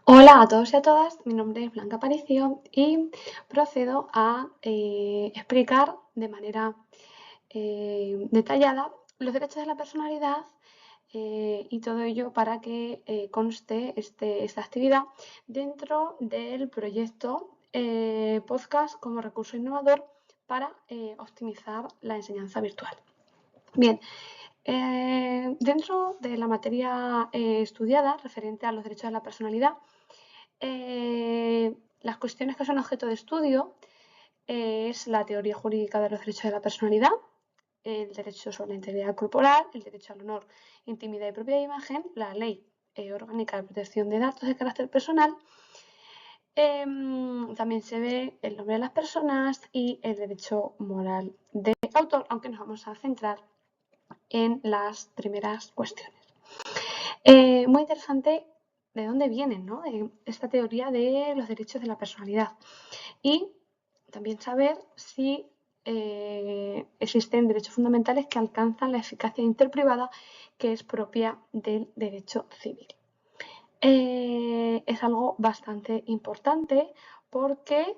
Hola a todos y a todas, mi nombre es Blanca Aparicio y procedo a explicar de manera detallada los derechos de la personalidad y todo ello para que conste esta actividad dentro del proyecto podcast como recurso innovador para optimizar la enseñanza virtual. Bien, dentro de la materia estudiada referente a los derechos de la personalidad, las cuestiones que son objeto de estudio es la teoría jurídica de los derechos de la personalidad, el derecho sobre la integridad corporal, el derecho al honor, intimidad y propiedad de imagen, la ley orgánica de protección de datos de carácter personal. También se ve el nombre de las personas y el derecho moral de autor, aunque nos vamos a centrar en las primeras cuestiones. Muy interesante de dónde viene, ¿no? Esta teoría de los derechos de la personalidad. Y también saber si existen derechos fundamentales que alcanzan la eficacia interprivada que es propia del derecho civil. Es algo bastante importante porque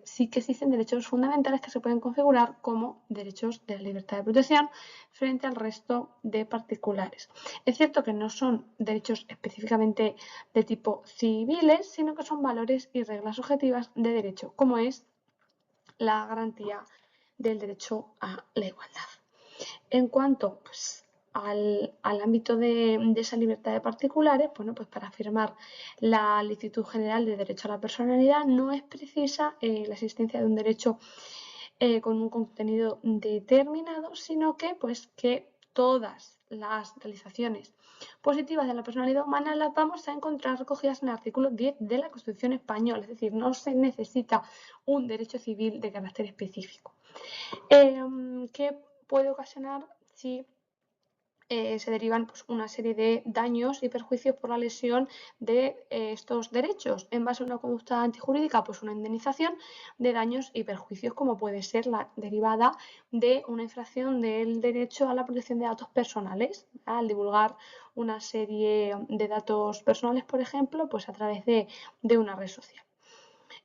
sí que existen derechos fundamentales que se pueden configurar como derechos de la libertad de protección frente al resto de particulares. Es cierto que no son derechos específicamente de tipo civiles, sino que son valores y reglas objetivas de derecho, como es la garantía del derecho a la igualdad. En cuanto al ámbito de esa libertad de particulares, bueno, pues para afirmar la licitud general de derecho a la personalidad no es precisa la existencia de un derecho con un contenido determinado, sino que todas las realizaciones positivas de la personalidad humana las vamos a encontrar recogidas en el artículo 10 de la Constitución española, es decir, no se necesita un derecho civil de carácter específico. ¿Qué puede ocasionar si se derivan una serie de daños y perjuicios por la lesión de estos derechos? En base a una conducta antijurídica, pues una indemnización de daños y perjuicios, como puede ser la derivada de una infracción del derecho a la protección de datos personales, al divulgar una serie de datos personales, por ejemplo, pues a través de una red social.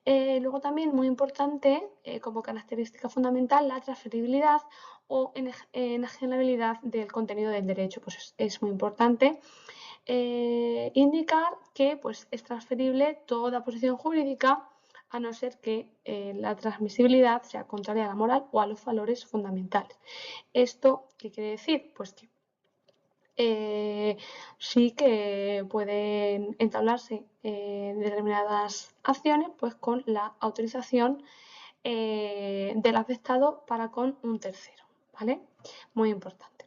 Luego también muy importante como característica fundamental la transferibilidad o enajenabilidad del contenido del derecho. Pues es muy importante indicar que es transferible toda posición jurídica a no ser que la transmisibilidad sea contraria a la moral o a los valores fundamentales. ¿Esto qué quiere decir? Pues que sí que pueden entablarse determinadas acciones con la autorización del afectado para con un tercero, ¿vale? Muy importante.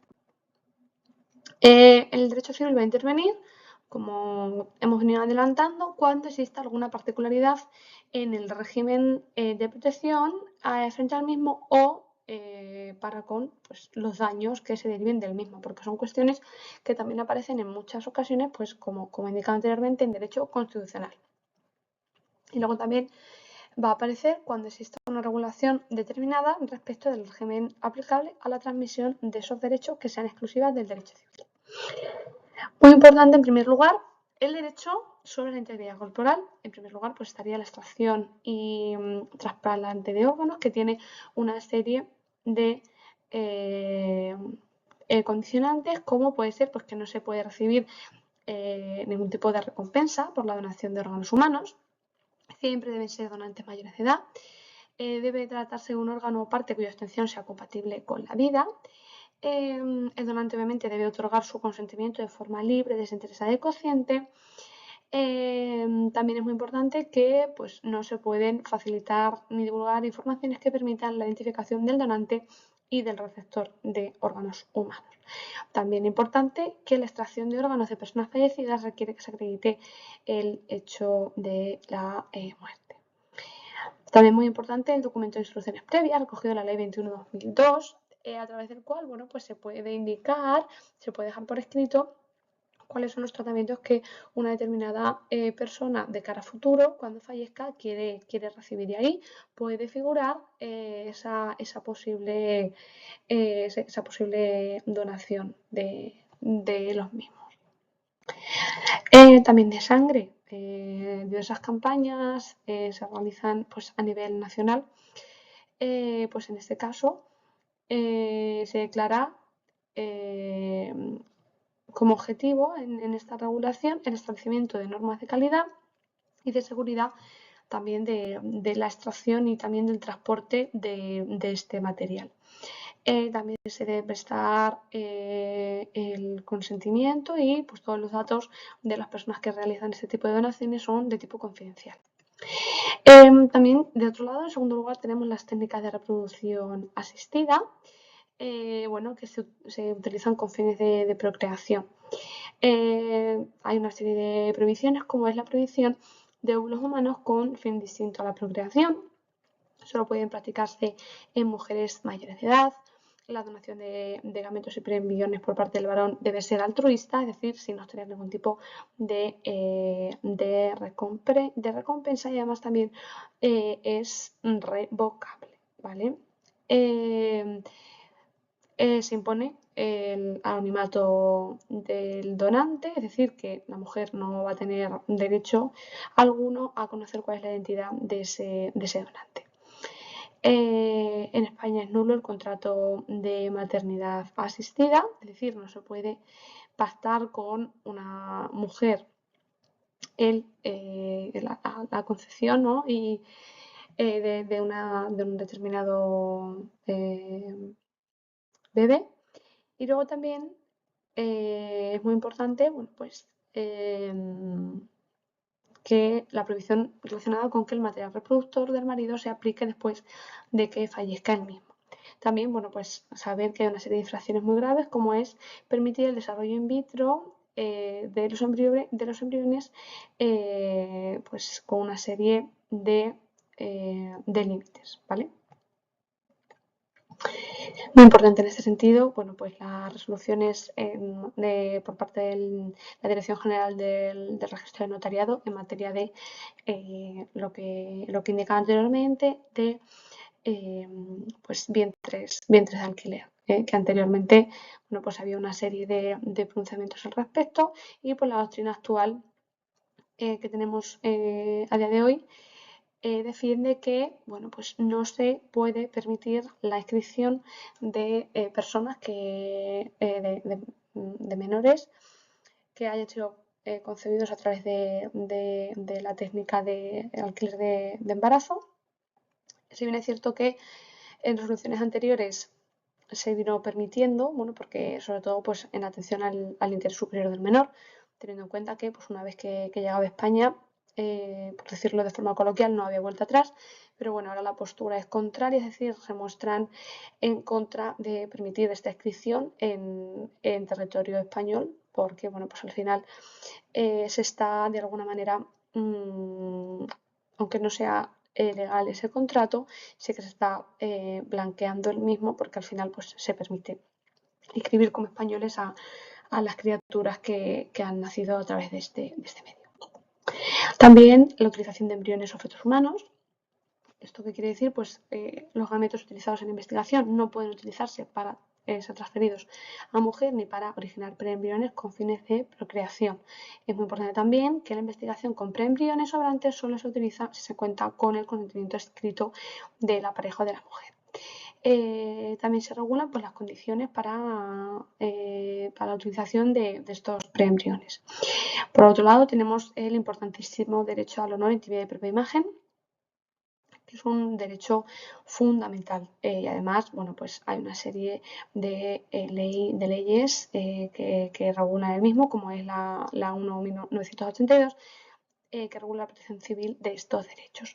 El derecho civil va a intervenir, como hemos venido adelantando, cuando exista alguna particularidad en el régimen de protección frente al mismo o para con los daños que se deriven del mismo, porque son cuestiones que también aparecen en muchas ocasiones, como indicado anteriormente, en derecho constitucional. Y luego también va a aparecer cuando exista una regulación determinada respecto del régimen aplicable a la transmisión de esos derechos que sean exclusivas del derecho civil. Muy importante, en primer lugar, el derecho sobre la integridad corporal. En primer lugar, estaría la extracción y trasplante de órganos, que tiene una serie de condicionantes, como puede ser que no se puede recibir ningún tipo de recompensa por la donación de órganos humanos. Siempre deben ser donantes mayores de edad. Debe tratarse de un órgano o parte cuya obtención sea compatible con la vida. El donante obviamente debe otorgar su consentimiento de forma libre, desinteresada y consciente. También es muy importante que no se pueden facilitar ni divulgar informaciones que permitan la identificación del donante y del receptor de órganos humanos. También es importante que la extracción de órganos de personas fallecidas requiere que se acredite el hecho de la muerte. También muy importante el documento de instrucciones previas recogido en la Ley 21/2002, a través del cual se puede indicar, se puede dejar por escrito cuáles son los tratamientos que una determinada persona de cara a futuro, cuando fallezca, quiere recibir. Y ahí puede figurar esa posible donación de los mismos. También de sangre. diversas campañas se realizan pues, a nivel nacional. Pues en este caso se declara como objetivo en esta regulación el establecimiento de normas de calidad y de seguridad también de la extracción y también del transporte de este material. También se debe prestar el consentimiento y pues, todos los datos de las personas que realizan este tipo de donaciones son de tipo confidencial. También, de otro lado, en segundo lugar, tenemos las técnicas de reproducción asistida, bueno, que se utilizan con fines de procreación. Hay una serie de prohibiciones, como es la prohibición de óvulos humanos con fin distinto a la procreación. Solo pueden practicarse en mujeres mayores de edad. La donación de gametos y preembriones por parte del varón debe ser altruista, es decir, sin obtener ningún tipo de recompensa, y además también es revocable, ¿vale? Se impone el anonimato del donante, es decir, que la mujer no va a tener derecho alguno a conocer cuál es la identidad de ese donante. En España es nulo el contrato de maternidad asistida, es decir, no se puede pactar con una mujer la concepción, ¿no? Y de un determinado bebé. Y luego también es muy importante, bueno, pues que la prohibición relacionada con que el material reproductor del marido se aplique después de que fallezca el mismo. También, bueno, pues saber que hay una serie de infracciones muy graves, como es permitir el desarrollo in vitro de los embriones pues con una serie de límites, ¿vale? Muy importante en este sentido, bueno, pues las resoluciones por parte de la Dirección General del Registro de Notariado en materia de lo que indicaba anteriormente de pues vientres de alquiler, que anteriormente, bueno, pues había una serie de pronunciamientos al respecto, y por la doctrina actual que tenemos a día de hoy defiende que, bueno, pues no se puede permitir la inscripción de personas de menores que hayan sido concebidos a través de la técnica de alquiler de embarazo. Si bien es cierto que en resoluciones anteriores se vino permitiendo, bueno, porque sobre todo pues en atención al interés superior del menor, teniendo en cuenta que pues una vez que llegaba a España, por decirlo de forma coloquial, no había vuelta atrás, pero bueno, ahora la postura es contraria, es decir, se muestran en contra de permitir esta inscripción en territorio español, porque bueno, pues al final se está de alguna manera, aunque no sea legal ese contrato, sí que se está blanqueando el mismo, porque al final pues se permite inscribir como españoles a las criaturas que han nacido a través de este medio. También la utilización de embriones o fetos humanos. ¿Esto qué quiere decir? Pues los gametos utilizados en investigación no pueden utilizarse para ser transferidos a mujer ni para originar preembriones con fines de procreación. Es muy importante también que la investigación con preembriones sobrantes solo se utiliza si se cuenta con el consentimiento escrito de la pareja o de la mujer. También se regulan pues, las condiciones para la utilización de estos preembriones. Por otro lado, tenemos el importantísimo derecho al honor, intimidad y propia imagen, que es un derecho fundamental. Y además, bueno, pues hay una serie de leyes que regulan el mismo, como es la 1.982, que regula la protección civil de estos derechos.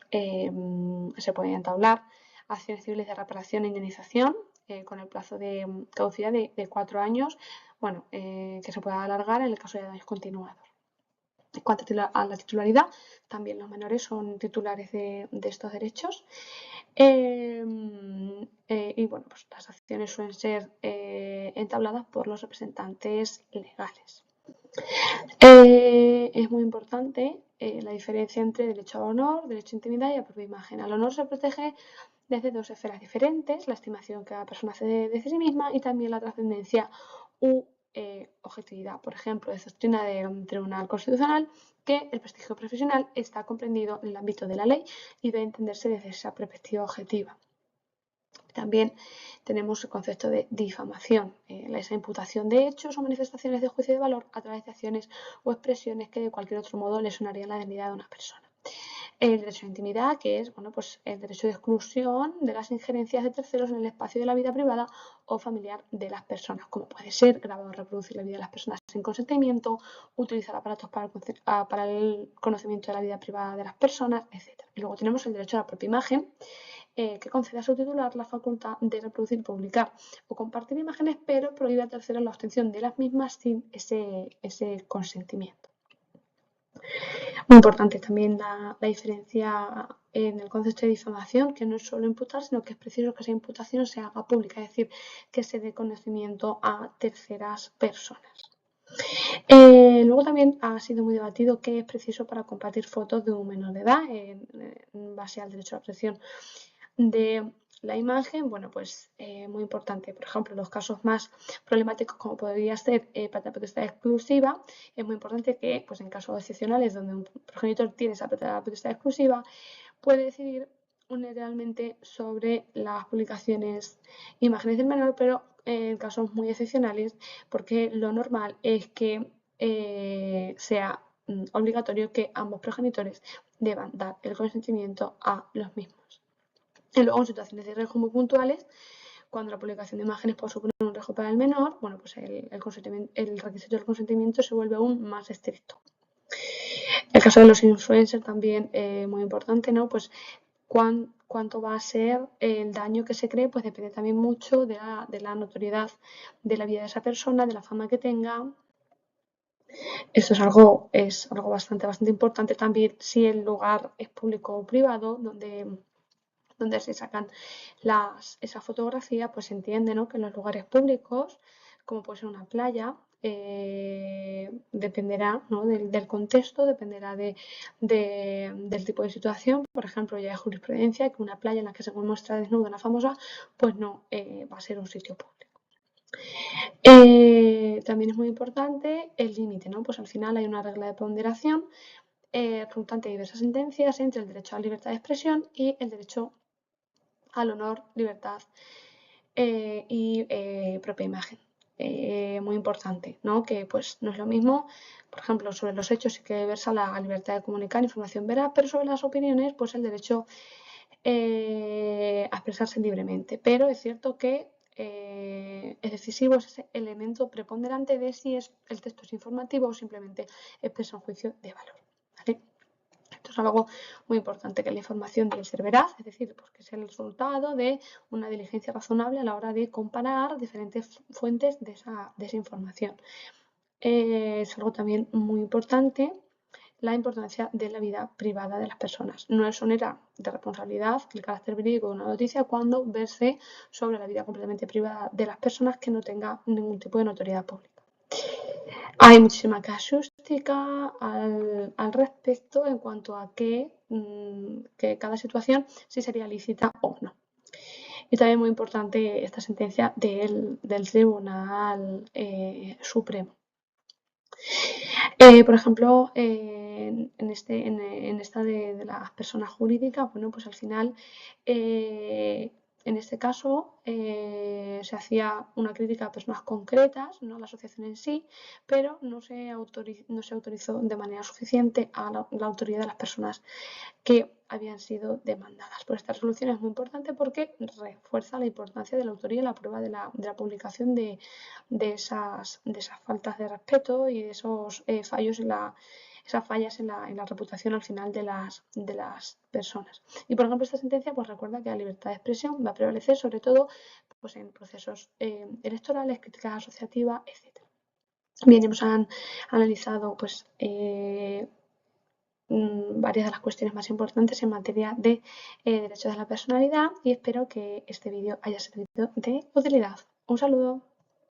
Se pueden entablar acciones civiles de reparación e indemnización con el plazo de caducidad de 4 años, bueno, que se pueda alargar en el caso de daños continuados. En cuanto a la titularidad, también los menores son titulares de estos derechos. Y bueno, pues las acciones suelen ser entabladas por los representantes legales. Es muy importante la diferencia entre derecho al honor, derecho a intimidad y a propia imagen. Al honor se protege desde dos esferas diferentes: la estimación que cada persona hace de sí misma y también la trascendencia u objetividad. Por ejemplo, es doctrina del Tribunal Constitucional que el prestigio profesional está comprendido en el ámbito de la ley y debe entenderse desde esa perspectiva objetiva. También tenemos el concepto de difamación, esa imputación de hechos o manifestaciones de juicio de valor a través de acciones o expresiones que de cualquier otro modo lesionarían la dignidad de una persona. El derecho a la intimidad, que es pues, el derecho de exclusión de las injerencias de terceros en el espacio de la vida privada o familiar de las personas, como puede ser grabar o reproducir la vida de las personas sin consentimiento, utilizar aparatos para el conocimiento de la vida privada de las personas, etc. Y luego tenemos el derecho a la propia imagen, que concede a su titular la facultad de reproducir, publicar o compartir imágenes, pero prohíbe a terceros la obtención de las mismas sin ese consentimiento. Muy importante también la diferencia en el concepto de difamación, que no es solo imputar, sino que es preciso que esa imputación se haga pública, es decir, que se dé conocimiento a terceras personas. Luego también ha sido muy debatido qué es preciso para compartir fotos de un menor de edad en base al derecho a la protección de la imagen. Bueno, pues muy importante, por ejemplo, los casos más problemáticos como podría ser patria potestad exclusiva, es muy importante que pues en casos excepcionales donde un progenitor tiene esa patria potestad exclusiva puede decidir unilateralmente sobre las publicaciones imágenes del menor, pero en casos muy excepcionales, porque lo normal es que sea obligatorio que ambos progenitores deban dar el consentimiento a los mismos. Y luego, en situaciones de riesgo muy puntuales, cuando la publicación de imágenes puede suponer un riesgo para el menor, bueno, pues el requisito del consentimiento se vuelve aún más estricto. El caso de los influencers también muy importante, ¿no? Pues cuánto va a ser el daño que se cree, pues depende también mucho de la notoriedad de la vida de esa persona, de la fama que tenga. Esto es algo bastante importante también si el lugar es público o privado, donde se sacan esas fotografías, pues se entiende, ¿no? Que en los lugares públicos, como puede ser una playa, dependerá, ¿no? del contexto, dependerá del tipo de situación. Por ejemplo, ya hay jurisprudencia que una playa en la que se muestra desnuda una famosa, pues no va a ser un sitio público. También es muy importante el límite, ¿no? Pues al final hay una regla de ponderación resultante de diversas sentencias entre el derecho a la libertad de expresión y el derecho al honor, libertad y propia imagen. Muy importante, ¿no? Que pues no es lo mismo, por ejemplo, sobre los hechos sí que versa la libertad de comunicar información veraz, pero sobre las opiniones, pues el derecho a expresarse libremente. Pero es cierto que es decisivo ese elemento preponderante de si el texto es informativo o simplemente expresa un juicio de valor. ¿Vale? Esto es algo muy importante, que la información debe ser veraz, es decir, porque es el resultado de una diligencia razonable a la hora de comparar diferentes fuentes de esa información. Es algo también muy importante la importancia de la vida privada de las personas. No exonera de responsabilidad el carácter verídico de una noticia cuando verse sobre la vida completamente privada de las personas que no tenga ningún tipo de notoriedad pública. Hay muchísima casuística al respecto en cuanto a que cada situación sí sería lícita o no. Y también muy importante esta sentencia del Tribunal Supremo. Por ejemplo, en esta de las personas jurídicas, bueno, pues al final, en este caso, se hacía una crítica a personas concretas, no a la asociación en sí, pero no se autorizó de manera suficiente a la autoridad de las personas que habían sido demandadas. Pues esta resolución es muy importante porque refuerza la importancia de la autoría y la prueba de la publicación de esas faltas de respeto y de esos fallos esas fallas en la reputación al final de las personas. Y por ejemplo, esta sentencia pues recuerda que la libertad de expresión va a prevalecer sobre todo pues, en procesos electorales, críticas asociativas, etc. Bien, hemos analizado pues varias de las cuestiones más importantes en materia de derechos de la personalidad y espero que este vídeo haya servido de utilidad. Un saludo.